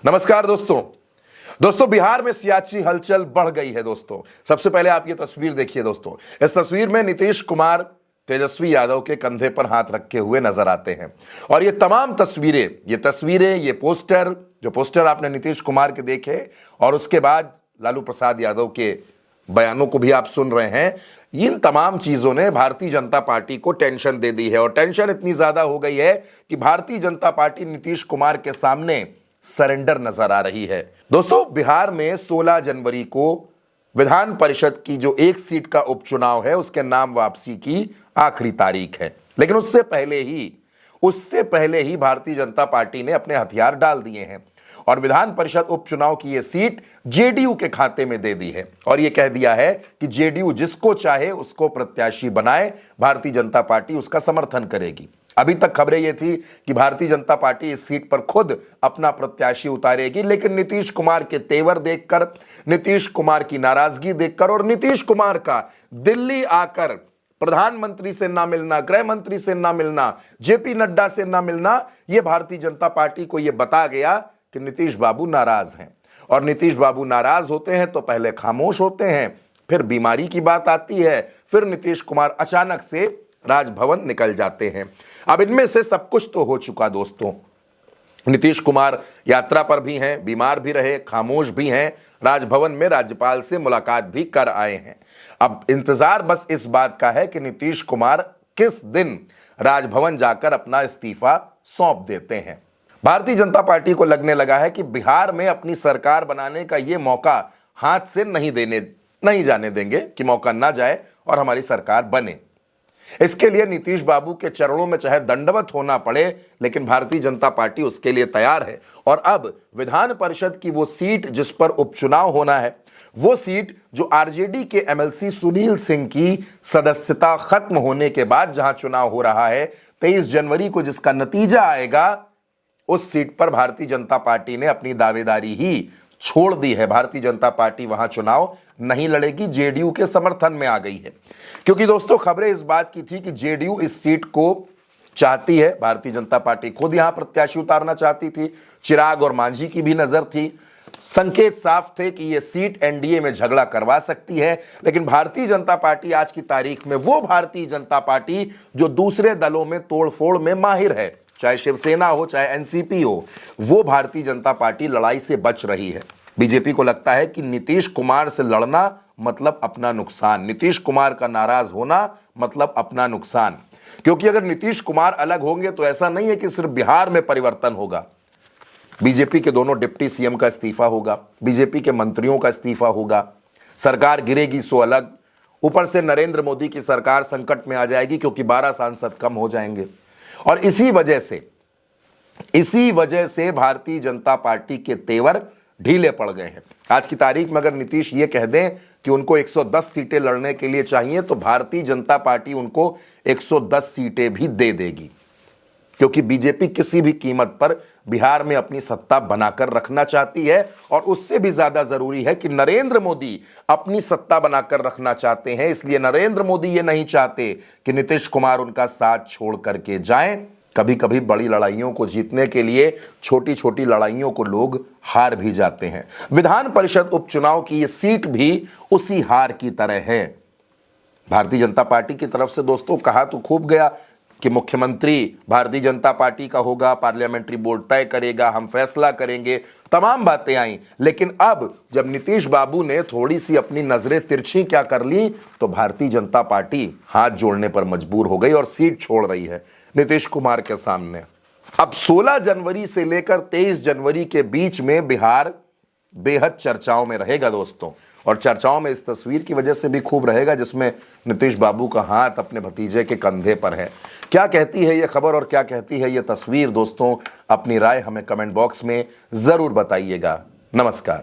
नमस्कार दोस्तों बिहार में सियासी हलचल बढ़ गई है दोस्तों। सबसे पहले आप ये तस्वीर देखिए दोस्तों। इस तस्वीर में नीतीश कुमार तेजस्वी यादव के कंधे पर हाथ रखे हुए नजर आते हैं और ये तमाम तस्वीरें, ये पोस्टर आपने नीतीश कुमार के देखे और उसके बाद लालू प्रसाद यादव के बयानों को भी आप सुन रहे हैं। इन तमाम चीजों ने भारतीय जनता पार्टी को टेंशन दे दी है और टेंशन इतनी ज्यादा हो गई है कि भारतीय जनता पार्टी नीतीश कुमार के सामने सरेंडर नजर आ रही है। दोस्तों, बिहार में 16 जनवरी को विधान परिषद की जो एक सीट का उपचुनाव है उसके नाम वापसी की आखिरी तारीख है, लेकिन उससे पहले ही भारतीय जनता पार्टी ने अपने हथियार डाल दिए हैं और विधान परिषद उपचुनाव की यह सीट जेडीयू के खाते में दे दी है और यह कह दिया है कि जेडीयू जिसको चाहे उसको प्रत्याशी बनाए, भारतीय जनता पार्टी उसका समर्थन करेगी। अभी तक खबरें यह थी कि भारतीय जनता पार्टी इस सीट पर खुद अपना प्रत्याशी उतारेगी, लेकिन नीतीश कुमार के तेवर देखकर, नीतीश कुमार की नाराजगी देखकर और नीतीश कुमार का दिल्ली आकर प्रधानमंत्री से ना मिलना, गृह मंत्री से ना मिलना, जेपी नड्डा से ना मिलना, यह भारतीय जनता पार्टी को यह बता गया कि नीतीश बाबू नाराज हैं। और नीतीश बाबू नाराज होते हैं तो पहले खामोश होते हैं, फिर बीमारी की बात आती है, फिर नीतीश कुमार अचानक से राजभवन निकल जाते हैं। अब इनमें से सब कुछ तो हो चुका दोस्तों। नीतीश कुमार यात्रा पर भी हैं, बीमार भी रहे, खामोश भी हैं, राजभवन में राज्यपाल से मुलाकात भी कर आए हैं। अब इंतजार बस इस बात का है कि नीतीश कुमार किस दिन राजभवन जाकर अपना इस्तीफा सौंप देते हैं। भारतीय जनता पार्टी को लगने लगा है कि बिहार में अपनी सरकार बनाने का यह मौका हाथ से नहीं जाने देंगे कि मौका ना जाए और हमारी सरकार बने। इसके लिए नीतीश बाबू के चरणों में चाहे दंडवत होना पड़े, लेकिन भारतीय जनता पार्टी उसके लिए तैयार है। और अब विधान परिषद की वो सीट जिस पर उपचुनाव होना है, वो सीट जो आरजेडी के एमएलसी सुनील सिंह की सदस्यता खत्म होने के बाद जहां चुनाव हो रहा है, 23 जनवरी को जिसका नतीजा आएगा, उस सीट पर भारतीय जनता पार्टी ने अपनी दावेदारी ही छोड़ दी है। भारतीय जनता पार्टी वहां चुनाव नहीं लड़ेगी, जेडीयू के समर्थन में आ गई है। क्योंकि दोस्तों खबरें इस बात की थी कि जेडीयू इस सीट को चाहती है, भारतीय जनता पार्टी खुद यहां प्रत्याशी उतारना चाहती थी, चिराग और मांझी की भी नजर थी, संकेत साफ थे कि यह सीट एनडीए में झगड़ा करवा सकती है। लेकिन भारतीय जनता पार्टी आज की तारीख में वो भारतीय जनता पार्टी जो दूसरे दलों में तोड़फोड़ में माहिर है, चाहे शिवसेना हो चाहे एनसीपी हो, वो भारतीय जनता पार्टी लड़ाई से बच रही है। बीजेपी को लगता है कि नीतीश कुमार से लड़ना मतलब अपना नुकसान, नीतीश कुमार का नाराज होना मतलब अपना नुकसान। क्योंकि अगर नीतीश कुमार अलग होंगे तो ऐसा नहीं है कि सिर्फ बिहार में परिवर्तन होगा, बीजेपी के दोनों डिप्टी सीएम का इस्तीफा होगा, बीजेपी के मंत्रियों का इस्तीफा होगा, सरकार गिरेगी सो अलग, ऊपर से नरेंद्र मोदी की सरकार संकट में आ जाएगी क्योंकि 12 सांसद कम हो जाएंगे। और इसी वजह से भारतीय जनता पार्टी के तेवर ढीले पड़ गए हैं। आज की तारीख में अगर नीतीश ये कह दें कि उनको 110 सीटें लड़ने के लिए चाहिए तो भारतीय जनता पार्टी उनको 110 सीटें भी दे देगी, क्योंकि बीजेपी किसी भी कीमत पर बिहार में अपनी सत्ता बनाकर रखना चाहती है। और उससे भी ज्यादा जरूरी है कि नरेंद्र मोदी अपनी सत्ता बनाकर रखना चाहते हैं। इसलिए नरेंद्र मोदी ये नहीं चाहते कि नीतीश कुमार उनका साथ छोड़ करके जाएं। कभी कभी बड़ी लड़ाइयों को जीतने के लिए छोटी छोटी लड़ाइयों को लोग हार भी जाते हैं। विधान परिषद उपचुनाव की ये सीट भी उसी हार की तरह है। भारतीय जनता पार्टी की तरफ से दोस्तों कहा तो खूब गया कि मुख्यमंत्री भारतीय जनता पार्टी का होगा, पार्लियामेंट्री बोर्ड तय करेगा, हम फैसला करेंगे, तमाम बातें आई। लेकिन अब जब नीतीश बाबू ने थोड़ी सी अपनी नजरें तिरछी क्या कर ली तो भारतीय जनता पार्टी हाथ जोड़ने पर मजबूर हो गई और सीट छोड़ रही है नीतीश कुमार के सामने। अब 16 जनवरी से लेकर 23 जनवरी के बीच में बिहार बेहद चर्चाओं में रहेगा दोस्तों, और चर्चाओं में इस तस्वीर की वजह से भी खूब रहेगा जिसमें नीतीश बाबू का हाथ अपने भतीजे के कंधे पर है। क्या कहती है यह खबर और क्या कहती है यह तस्वीर दोस्तों, अपनी राय हमें कमेंट बॉक्स में जरूर बताइएगा। नमस्कार।